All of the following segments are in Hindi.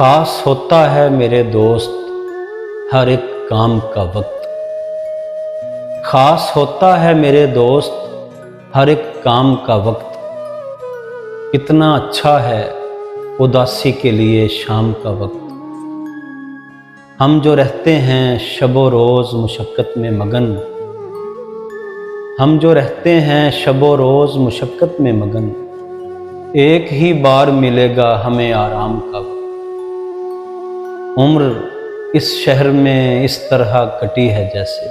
खास होता है मेरे दोस्त हर एक काम का वक्त। खास होता है मेरे दोस्त हर एक काम का वक्त। कितना अच्छा है उदासी के लिए शाम का वक्त। हम जो रहते हैं शबो रोज़ मुशक्क़त में मगन। हम जो रहते हैं शबो रोज़ मुशक्क़त में मगन। एक ही बार मिलेगा हमें आराम का वक्त। उम्र इस शहर में इस तरह कटी है जैसे।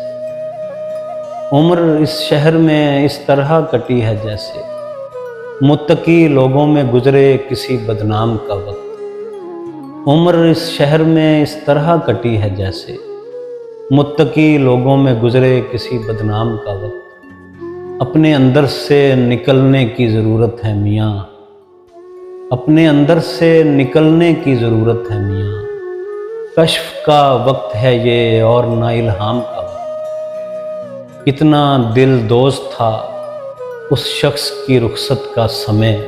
उम्र इस शहर में इस तरह कटी है जैसे। मुत्तकी लोगों में गुजरे किसी बदनाम का वक्त। उम्र इस शहर में इस तरह कटी है जैसे। मुत्तकी लोगों में गुजरे किसी बदनाम का वक्त। अपने अंदर से निकलने की ज़रूरत है मियाँ। अपने अंदर से निकलने की ज़रूरत है मियाँ। कश्फ का वक्त है ये और ना इल्हाम का वक्त। कितना दिल दोस्त था उस शख्स की रुखसत का समय।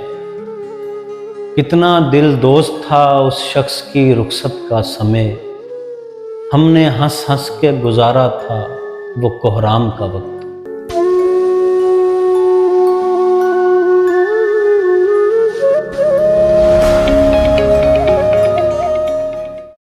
कितना दिल दोस्त था उस शख्स की रुखसत का समय। हमने हंस हंस के गुजारा था वो कोहराम का वक्त।